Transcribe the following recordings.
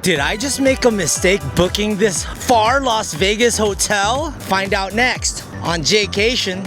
Did I just make a mistake booking this far Las Vegas hotel? Find out next on Jaycation.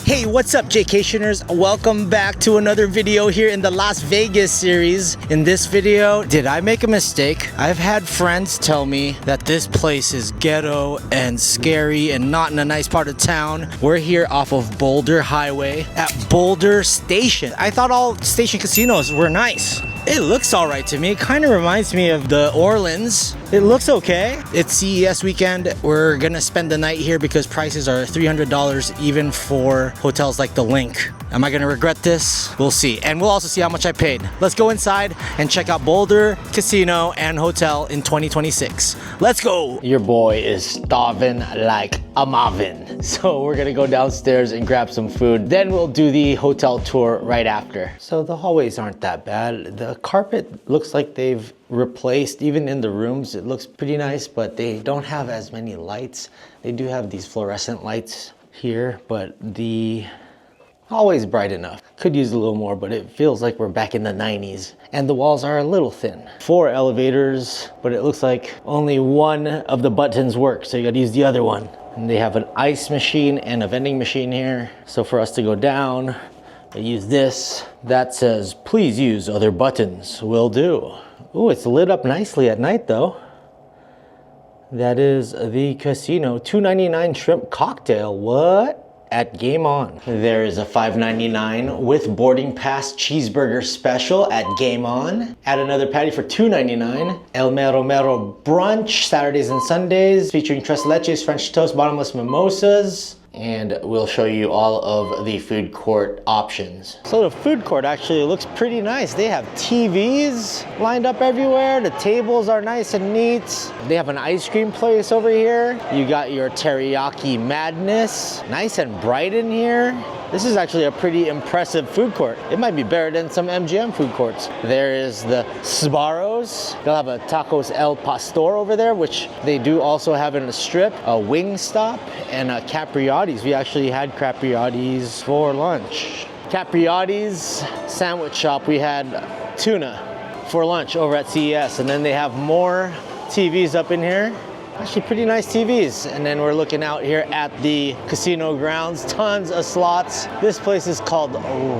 Hey, what's up, Jaycationers? Welcome back to another video here in the Las Vegas series. In this video, did I make a mistake? I've had friends tell me that this place is ghetto and scary and not in a nice part of town. We're here off of Boulder Highway at Boulder Station. I thought all station casinos were nice. It looks all right to me. It kind of reminds me of the Orleans. It looks okay. It's CES weekend. We're gonna spend the night here because prices are $300 even for hotels like the Link. Am I gonna regret this? We'll see. And we'll also see how much I paid. Let's go inside and check out Boulder Casino and Hotel in 2026. Let's go. Your boy is starving like a Marvin. So we're gonna go downstairs and grab some food. Then we'll do the hotel tour right after. So the hallways aren't that bad. The carpet looks like they've replaced, even in the rooms. It looks pretty nice, but they don't have as many lights. They do have these fluorescent lights here, but the hallway's bright enough. Could use a little more, but it feels like we're back in the 90s. And the walls are a little thin. 4 elevators, but it looks like only one of the buttons work, so you gotta use the other one. And they have an ice machine and a vending machine here. So for us to go down, I use this. That says, please use other buttons. Will do. Ooh, it's lit up nicely at night though. That is the casino. $2.99 shrimp cocktail. What? At Game On. There is a $5.99 with boarding pass cheeseburger special at Game On. Add another patty for $2.99. El Mero Mero brunch, Saturdays and Sundays, featuring tres leches, French toast, bottomless mimosas. And we'll show you all of the food court options. So the food court actually looks pretty nice. They have TVs lined up everywhere. The tables are nice and neat. They have an ice cream place over here. You got your teriyaki madness. Nice and bright in here. This is actually a pretty impressive food court. It might be better than some MGM food courts. There is the Sbarro's. They'll have a Tacos El Pastor over there, which they do also have in the Strip, a Wingstop, and a Capriotti's. We actually had Capriotti's for lunch. Capriotti's sandwich shop, we had tuna for lunch over at CES. And then they have more TVs up in here. Actually pretty nice TVs. And then we're looking out here at the casino grounds. Tons of slots. This place is called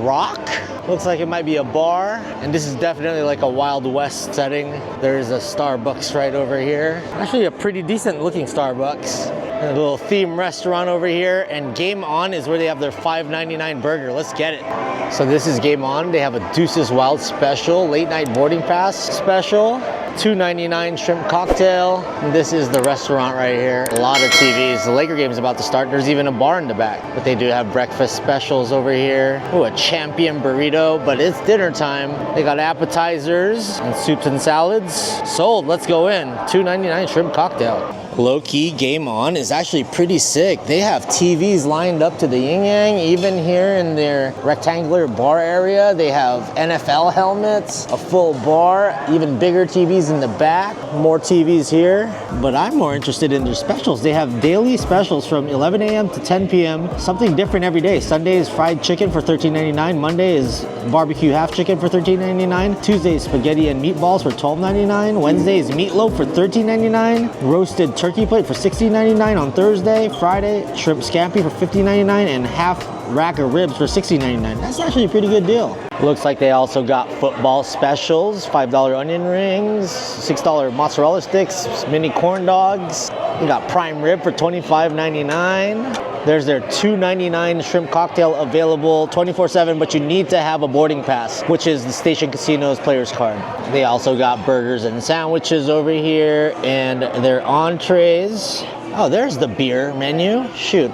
Rock. Looks like it might be a bar. And this is definitely like a Wild West setting. There's a Starbucks right over here. Actually a pretty decent looking Starbucks. And a little theme restaurant over here. And Game On is where they have their $5.99 burger. Let's get it. So this is Game On. They have a Deuces Wild special, late night boarding pass special. $2.99 shrimp cocktail. And this is the restaurant right here. A lot of TVs. The Laker game is about to start. There's even a bar in the back. But they do have breakfast specials over here. Ooh, a champion burrito, but it's dinner time. They got appetizers and soups and salads. Sold. Let's go in. $2.99 shrimp cocktail. Low-key Game On is actually pretty sick. They have TVs lined up to the yin-yang. Even here in their rectangular bar area, they have NFL helmets, a full bar, even bigger TVs in the back, more TVs here. But I'm more interested in their specials. They have daily specials from 11 a.m. to 10 p.m. Something different every day. Sunday is fried chicken for $13.99. Monday is barbecue half chicken for $13.99. Tuesday is spaghetti and meatballs for $12.99. Wednesday is meatloaf for $13.99. Roasted turkey plate for $16.99 on Thursday. Friday, shrimp scampi for $15.99 and half rack of ribs for $16.99. That's actually a pretty good deal. Looks like they also got football specials, $5 onion rings, $6 mozzarella sticks, mini corn dogs. You got prime rib for $25.99. There's their $2.99 shrimp cocktail available 24/7, but you need to have a boarding pass, which is the Station Casino's player's card. They also got burgers and sandwiches over here and their entrees. Oh, there's the beer menu. Shoot,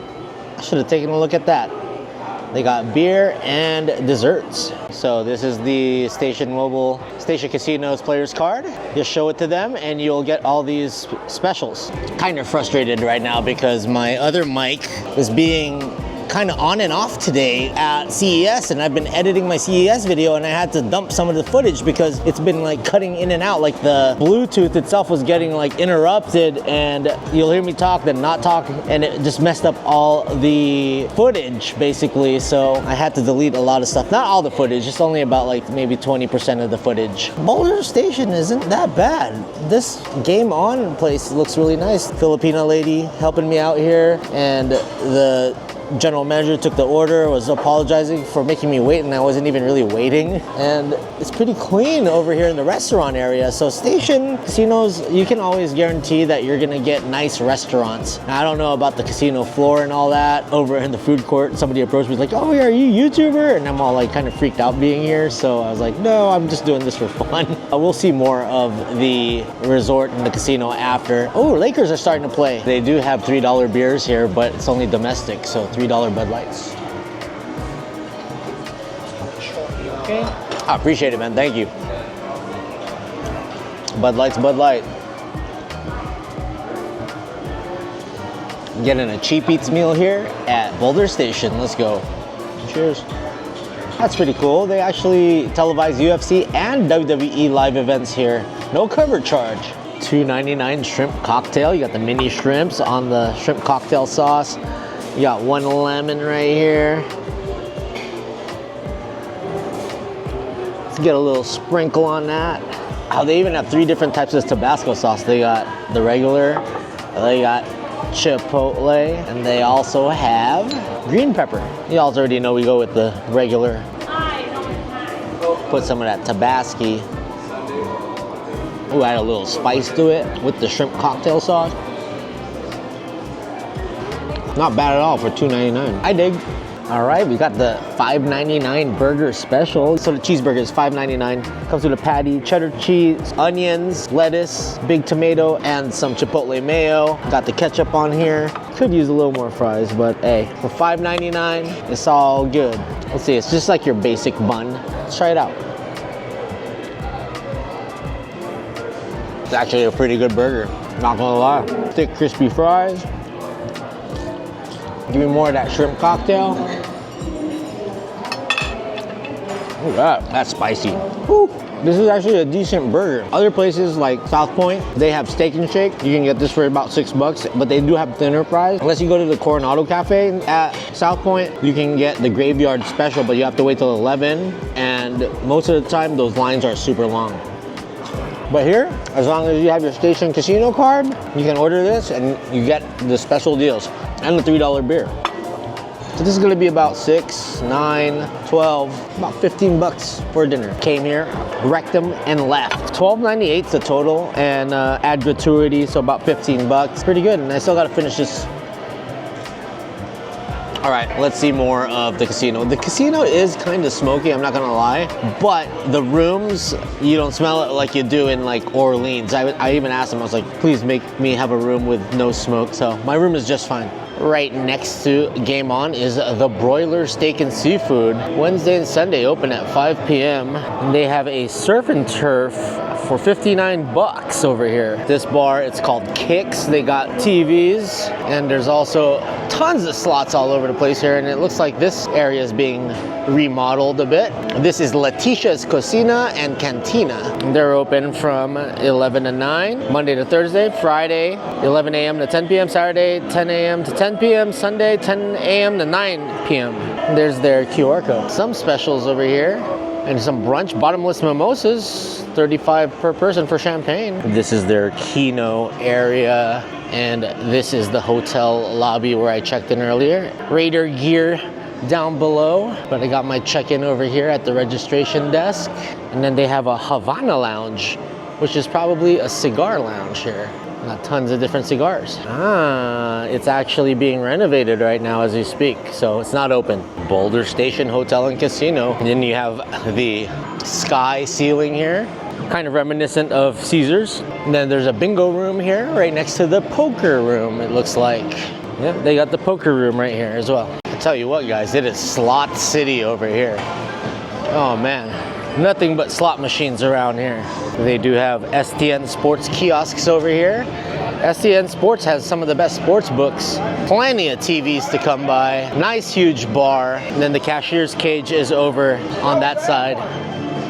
I should have taken a look at that. They got beer and desserts. So this is the Station Casino's player's card. Just show it to them and you'll get all these specials. Kind of frustrated right now because my other mic is being kind of on and off today at CES, and I've been editing my CES video, and I had to dump some of the footage because it's been like cutting in and out. Like the Bluetooth itself was getting like interrupted, and you'll hear me talk then not talk, and it just messed up all the footage basically. So I had to delete a lot of stuff. Not all the footage, just only about like maybe 20% of the footage. Boulder Station isn't that bad. This Game On place looks really nice. Filipina lady helping me out here, and the general manager took the order, was apologizing for making me wait, and I wasn't even really waiting. And it's pretty clean over here in the restaurant area. So station casinos, you can always guarantee that you're gonna get nice restaurants. Now, I don't know about the casino floor and all that. Over in the food court, somebody approached me like, oh, are you a YouTuber? And I'm all like kind of freaked out being here. So I was like, no, I'm just doing this for fun. We'll see more of the resort and the casino after. Oh, Lakers are starting to play. They do have $3 beers here, but it's only domestic, so $3 Bud Lights. Okay. I appreciate it, man. Thank you. Bud Light's Bud Light. Getting a cheap eats meal here at Boulder Station. Let's go. Cheers. That's pretty cool. They actually televise UFC and WWE live events here. No cover charge. $2.99 shrimp cocktail. You got the mini shrimps on the shrimp cocktail sauce. You got one lemon right here. Let's get a little sprinkle on that. Oh, they even have 3 different types of Tabasco sauce. They got the regular, they got chipotle, and they also have green pepper. You all already know we go with the regular. Put some of that Tabasco. Ooh, add a little spice to it with the shrimp cocktail sauce. Not bad at all for $2.99. I dig. All right, we got the $5.99 burger special. So the cheeseburger is $5.99. Comes with a patty, cheddar cheese, onions, lettuce, big tomato, and some chipotle mayo. Got the ketchup on here. Could use a little more fries, but hey, for $5.99, it's all good. Let's see, it's just like your basic bun. Let's try it out. It's actually a pretty good burger, not gonna lie. Thick, crispy fries. Give me more of that shrimp cocktail. Ooh, that's spicy. Woo. This is actually a decent burger. Other places like South Point, they have Steak and Shake. You can get this for about $6, but they do have thinner fries. Unless you go to the Coronado Cafe at South Point, you can get the Graveyard Special, but you have to wait till 11. And most of the time, those lines are super long. But here, as long as you have your Station Casino card, you can order this and you get the special deals and the $3 beer. So this is gonna be about 6, 9, 12, about $15 for dinner. Came here, wrecked them, and left. $12.98 the total, and add gratuity, so about $15. Pretty good, and I still gotta finish this. All right, let's see more of the casino. The casino is kind of smoky, I'm not gonna lie, but the rooms, you don't smell it like you do in like Orleans. I even asked them, I was like, please make me have a room with no smoke. So my room is just fine. Right next to Game On is the Broiler Steak and Seafood. Wednesday and Sunday open at 5 p.m. And they have a surf and turf for $59 over here. This bar, it's called Kicks. They got TVs, and there's also tons of slots all over the place here, and it looks like this area is being remodeled a bit. This is Letitia's Cocina and Cantina. They're open from 11 to 9, Monday to Thursday, Friday, 11 a.m. to 10 p.m., Saturday, 10 a.m. to 10 p.m., Sunday, 10 a.m. to 9 p.m. There's their QR code. Some specials over here, and some brunch bottomless mimosas, $35 per person for champagne. This is their Keno area, and this is the hotel lobby where I checked in earlier. Raider gear down below, but I got my check-in over here at the registration desk. And then they have a Havana lounge, which is probably a cigar lounge here. Got tons of different cigars. It's actually being renovated right now as we speak, so it's not open. Boulder Station Hotel and Casino. And then you have the sky ceiling here, kind of reminiscent of Caesars. And then there's a bingo room here right next to the poker room, it looks like. Yep, they got the poker room right here as well. I tell you what, guys, it is slot city over here. Oh man, nothing but slot machines around here. They do have STN sports kiosks over here, SCN Sports has some of the best sports books. Plenty of TVs to come by. Nice huge bar. And then the cashier's cage is over on that side.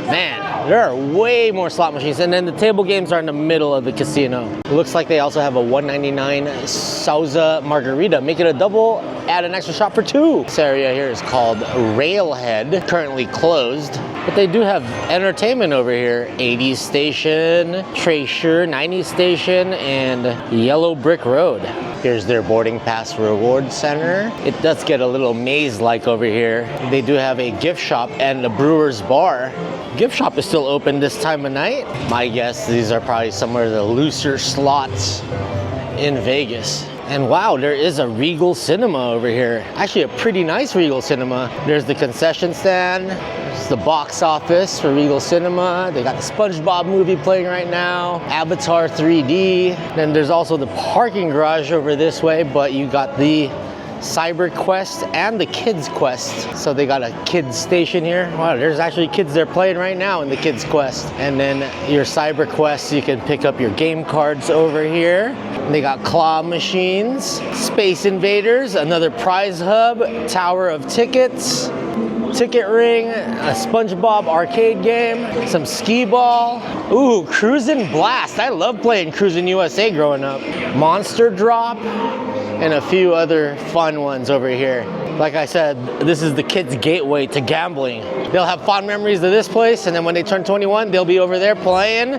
Man, there are way more slot machines. And then the table games are in the middle of the casino. It looks like they also have a $1.99 Sauza Margarita. Make it a double, add an extra shot for two. This area here is called Railhead, currently closed. But they do have entertainment over here. 80s Station, Tracer, 90s Station, and Yellow Brick Road. Here's their boarding pass reward center. It does get a little maze-like over here. They do have a gift shop and a brewer's bar. Gift shop is still open this time of night. My guess, these are probably some of the looser slots in Vegas. And wow, there is a Regal Cinema over here. Actually, a pretty nice Regal Cinema. There's the concession stand. There's the box office for Regal Cinema. They got the SpongeBob movie playing right now. Avatar 3D. Then there's also the parking garage over this way, but you got the Cyber Quest and the Kids Quest. So they got a kids station here. Wow, there's actually kids there playing right now in the Kids Quest. And then your Cyber Quest, you can pick up your game cards over here. And they got claw machines, Space Invaders, another prize hub, Tower of Tickets, ticket ring, a SpongeBob arcade game, some skee ball. Ooh, Cruisin' Blast. I love playing Cruisin' USA growing up. Monster Drop, and a few other fun ones over here. Like I said, this is the kids' gateway to gambling. They'll have fond memories of this place, and then when they turn 21, they'll be over there playing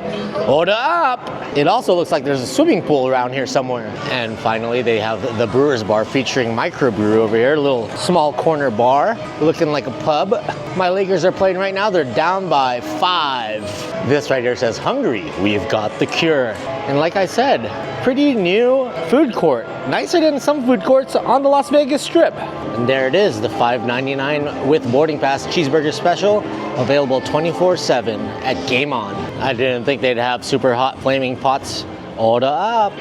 Order Up. It also looks like there's a swimming pool around here somewhere. And finally, they have the Brewer's Bar featuring microbrew over here, a little small corner bar, looking like a pub. My Lakers are playing right now. They're down by 5. This right here says, "Hungry, we've got the cure." And like I said, pretty new food court. Nicer than some food courts on the Las Vegas Strip. And there it is, the $5.99 with boarding pass cheeseburger special, available 24/7 at Game On. I didn't think they'd have super hot flaming pots. Order up,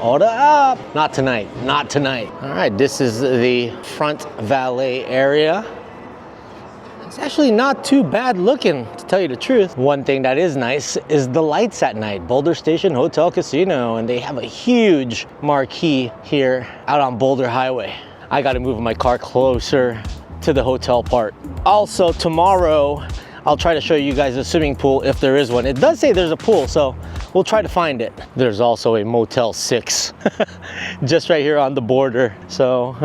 order up. Not tonight, not tonight. All right, this is the front valet area. It's actually not too bad looking, to tell you the truth. One thing that is nice is the lights at night. Boulder Station Hotel Casino, and they have a huge marquee here out on Boulder Highway. I gotta move my car closer to the hotel part. Also, tomorrow, I'll try to show you guys a swimming pool if there is one. It does say there's a pool, so we'll try to find it. There's also a Motel 6 just right here on the border. So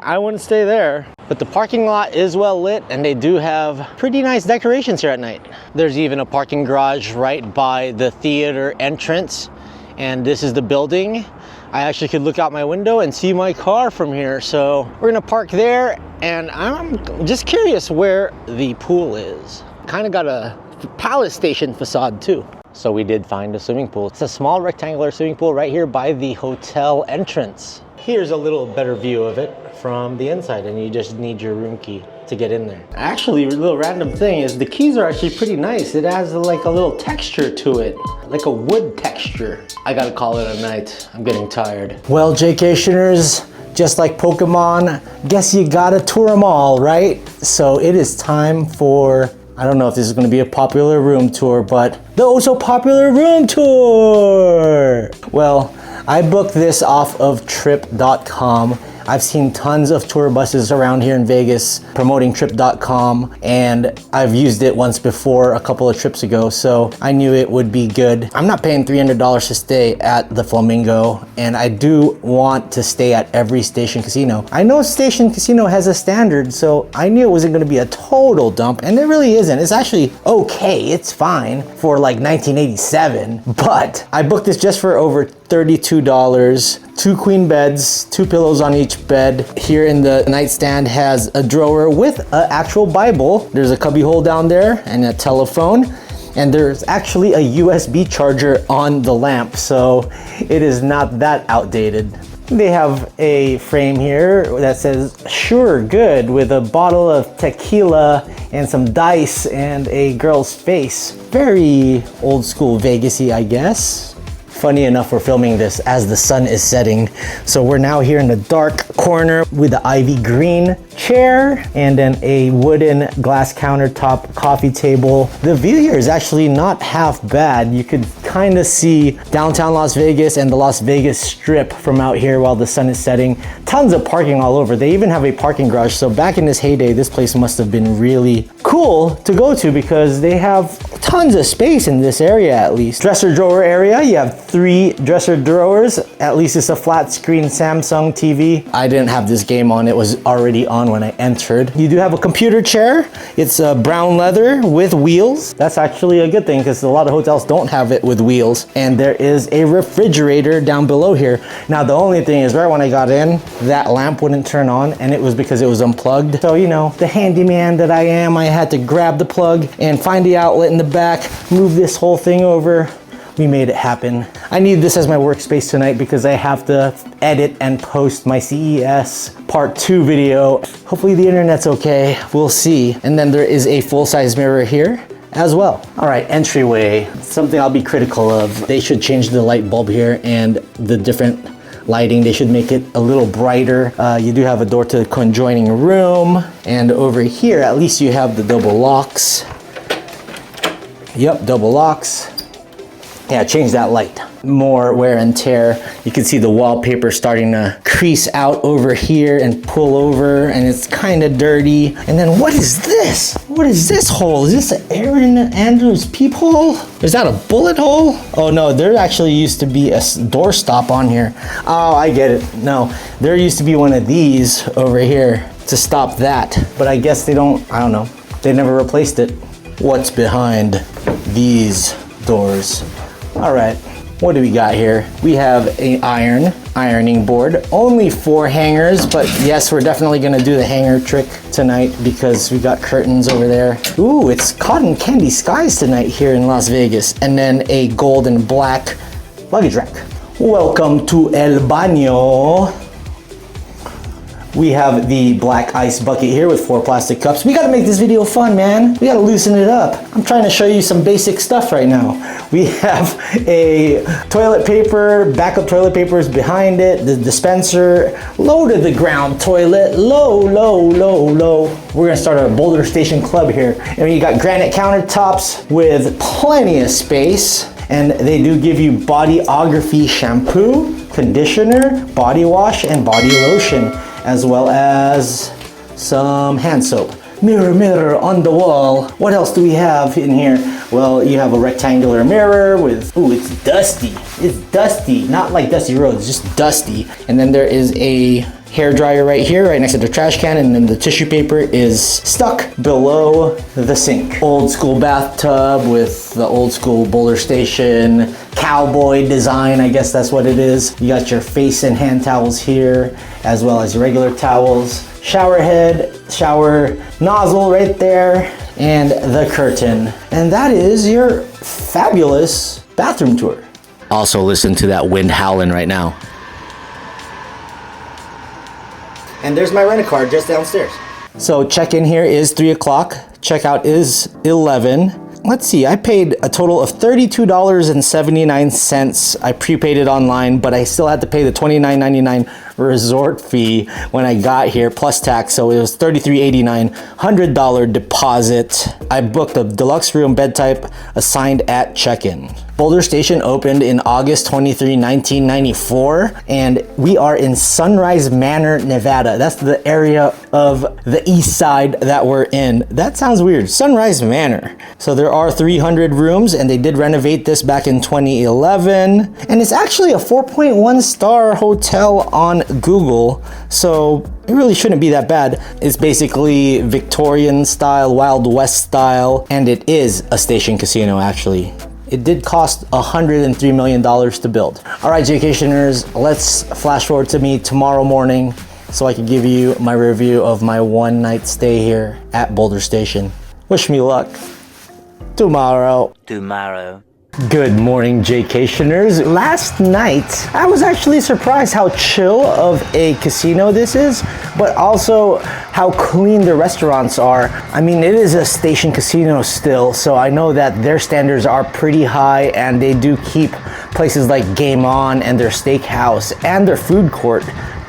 I wouldn't stay there. But the parking lot is well lit, and they do have pretty nice decorations here at night. There's even a parking garage right by the theater entrance. And this is the building. I actually could look out my window and see my car from here. So we're gonna park there, and I'm just curious where the pool is. Kind of got a Palace Station facade too. So we did find a swimming pool. It's a small rectangular swimming pool right here by the hotel entrance. Here's a little better view of it from the inside, and you just need your room key to get in there. Actually, a little random thing is the keys are actually pretty nice. It has like a little texture to it, like a wood texture. I gotta call it a night. I'm getting tired. Well, Jaycationers, just like Pokemon, guess you gotta tour them all, right? So it is time for, I don't know if this is gonna be a popular room tour, but the oh so popular room tour. Well, I booked this off of trip.com. I've seen tons of tour buses around here in Vegas promoting trip.com, and I've used it once before a couple of trips ago, so I knew it would be good. I'm not paying $300 to stay at the Flamingo, and I do want to stay at every Station Casino. I know Station Casino has a standard, so I knew it wasn't gonna be a total dump, and it really isn't. It's actually okay, it's fine for like 1987, but I booked this just for over $32. 2 queen beds, 2 pillows on each bed. Here in the nightstand has a drawer with an actual Bible. There's a cubby hole down there and a telephone. And there's actually a USB charger on the lamp, so it is not that outdated. They have a frame here that says "Sure Good" with a bottle of tequila and some dice and a girl's face. Very old school Vegas-y, I guess. Funny enough, we're filming this as the sun is setting. So we're now here in the dark corner with the ivy green chair and then a wooden glass countertop coffee table. The view here is actually not half bad. You could kind of see downtown Las Vegas and the Las Vegas Strip from out here while the sun is setting. Tons of parking all over. They even have a parking garage. So back in this heyday, this place must have been really cool to go to because they have tons of space in this area at least. Dresser drawer area, you have 3 dresser drawers. At least it's a flat screen Samsung TV. I didn't have this game on, it was already on when I entered. You do have a computer chair. It's brown leather with wheels. That's actually a good thing because a lot of hotels don't have it with wheels. And there is a refrigerator down below here. Now the only thing is right when I got in, that lamp wouldn't turn on and it was because it was unplugged. So you know, the handyman that I am, I had to grab the plug and find the outlet in the back, move this whole thing over. We made it happen. I need this as my workspace tonight because I have to edit and post my CES part 2 video. Hopefully the internet's okay, we'll see. And then there is a full-size mirror here as well. All right, entryway, something I'll be critical of. They should change the light bulb here and the different lighting. They should make it a little brighter. You do have a door to the conjoining room. And over here, at least you have the double locks. Yep, double locks. Yeah, change that light. More wear and tear. You can see the wallpaper starting to crease out over here and pull over, and it's kind of dirty. And then what is this? What is this hole? Is this an Aaron Andrews peephole? Is that a bullet hole? Oh no, there actually used to be a door stop on here. Oh, I get it. No, there used to be one of these over here to stop that. But I guess they don't, I don't know. They never replaced it. What's behind these doors? All right, what do we got here? We have an ironing board. Only 4 hangers, but yes, we're definitely gonna do the hanger trick tonight because we got curtains over there. Ooh, it's cotton candy skies tonight here in Las Vegas. And then a gold and black luggage rack. Welcome to El Baño. We have the black ice bucket here with 4 plastic cups. We gotta make this video fun, man. We gotta loosen it up. I'm trying to show you some basic stuff right now. We have a toilet paper, backup toilet paper is behind it, the dispenser, low to the ground toilet, low, low, low, low. We're gonna start a Boulder Station club here. And you got granite countertops with plenty of space. And they do give you Bodyography shampoo, conditioner, body wash, and body lotion, as well as some hand soap. Mirror, mirror on the wall. What else do we have in here? Well, you have a rectangular mirror with, ooh, it's dusty. It's dusty, not like Dusty Roads, just dusty. And then there is a hair dryer right here, right next to the trash can, and then the tissue paper is stuck below the sink. Old school bathtub with the old school Boulder Station cowboy design, I guess that's what it is. You got your face and hand towels here, as well as your regular towels. Shower head, shower nozzle right there, and the curtain. And that is your fabulous bathroom tour. Also listen to that wind howling right now. And there's my rent-a-car just downstairs. So check-in here is 3 o'clock. Checkout is 11. Let's see, I paid a total of $32.79. I prepaid it online, but I still had to pay the $29.99 resort fee when I got here, plus tax, so it was $33.89, $100 deposit. I booked a deluxe room bed type assigned at check-in. Boulder Station opened in August 23, 1994, and we are in Sunrise Manor, Nevada. That's the area of the east side that we're in. That sounds weird, Sunrise Manor. So there are 300 rooms, and they did renovate this back in 2011, and it's actually a 4.1 star hotel on Google, so it really shouldn't be that bad. It's basically Victorian style, Wild West style, and it is a station casino actually. It did cost $103 million to build. All right, Jaycationers, let's flash forward to me tomorrow morning so I can give you my review of my one-night stay here at Boulder Station. Wish me luck. Tomorrow. Good morning, Jaycationers. Last night, I was actually surprised how chill of a casino this is, but also how clean the restaurants are. I mean, it is a station casino still, so I know that their standards are pretty high, and they do keep places like Game On and their steakhouse and their food court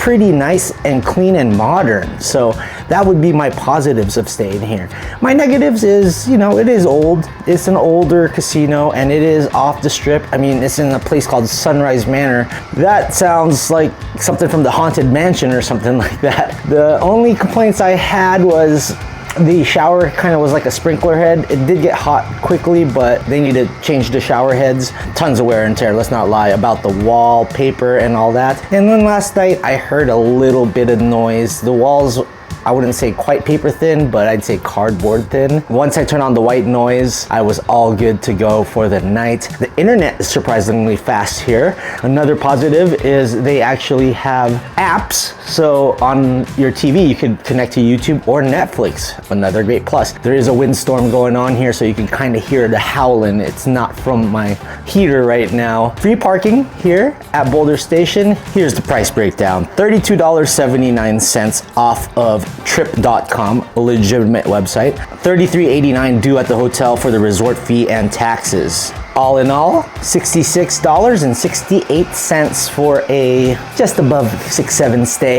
pretty nice and clean and modern. So that would be my positives of staying here. My negatives is, you know, it is old. It's an older casino and it is off the strip. I mean, it's in a place called Sunrise Manor. That sounds like something from the Haunted Mansion or something like that. The only complaints I had was the shower kind of was like a sprinkler head. It did get hot quickly, but they need to change the shower heads. Tons of wear and tear, let's not lie, about the wallpaper and all that. And then last night I heard a little bit of noise. The walls, I wouldn't say quite paper thin, but I'd say cardboard thin. Once I turned on the white noise, I was all good to go for the night. The internet is surprisingly fast here. Another positive is they actually have apps. So on your TV, you can connect to YouTube or Netflix. Another great plus. There is a windstorm going on here, so you can kind of hear the howling. It's not from my heater right now. Free parking here at Boulder Station. Here's the price breakdown. $32.79 off of trip.com, a legitimate website. $33.89 due at the hotel for the resort fee and taxes. All in all, $66.68 for a just above 6-7 stay.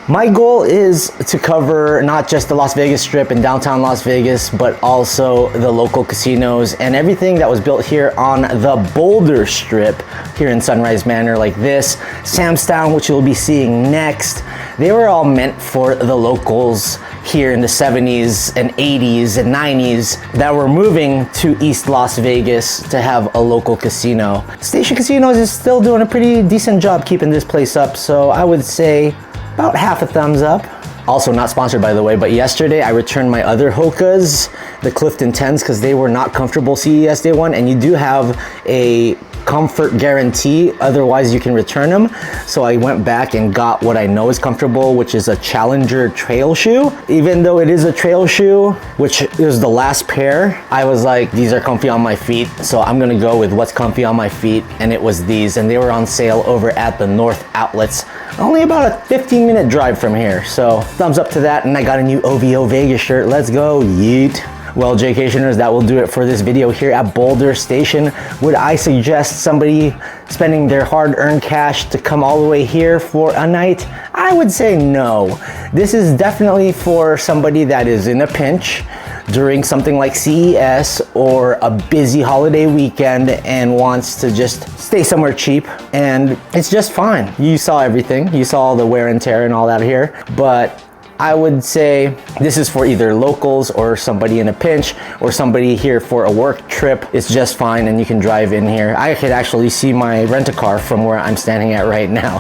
My goal is to cover not just the Las Vegas Strip and downtown Las Vegas, but also the local casinos and everything that was built here on the Boulder Strip here in Sunrise Manor, like this, Sam's Town, which you'll be seeing next. They were all meant for the locals here in the 70s and 80s and 90s that were moving to East Las Vegas to have a local casino. Station Casinos is still doing a pretty decent job keeping this place up, so I would say about half a thumbs up. Also not sponsored, by the way, but yesterday I returned my other Hokas, the Clifton 10s, because they were not comfortable CES day one, and you do have a comfort guarantee, otherwise you can return them. So I went back and got what I know is comfortable, which is a Challenger trail shoe. Even though it is a trail shoe, which is the last pair, I was like, these are comfy on my feet, so I'm gonna go with what's comfy on my feet, and it was these, and they were on sale over at the North Outlets, only about a 15-minute drive from here. So thumbs up to that, and I got a new OVO Vegas shirt. Let's go, yeet. Well, Jaycationers, that will do it for this video here at Boulder Station. Would I suggest somebody spending their hard-earned cash to come all the way here for a night? I would say no. This is definitely for somebody that is in a pinch during something like CES or a busy holiday weekend and wants to just stay somewhere cheap, and it's just fine. You saw everything. You saw all the wear and tear and all that here, but I would say this is for either locals or somebody in a pinch or somebody here for a work trip. It's just fine, and you can drive in here. I could actually see my rent-a-car from where I'm standing at right now.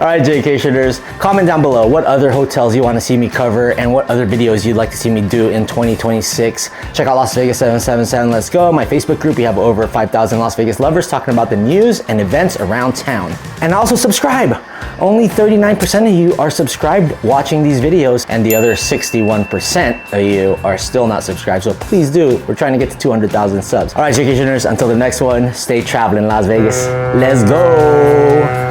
All right, Jaycationers, comment down below what other hotels you want to see me cover and what other videos you'd like to see me do in 2026. Check out Las Vegas 777 Let's Go, my Facebook group. We have over 5,000 Las Vegas lovers talking about the news and events around town. And also subscribe. Only 39% of you are subscribed watching these videos, and the other 61% of you are still not subscribed, so please do. We're trying to get to 200,000 subs. All right, Jaycationers, until the next one, stay traveling Las Vegas. Let's go.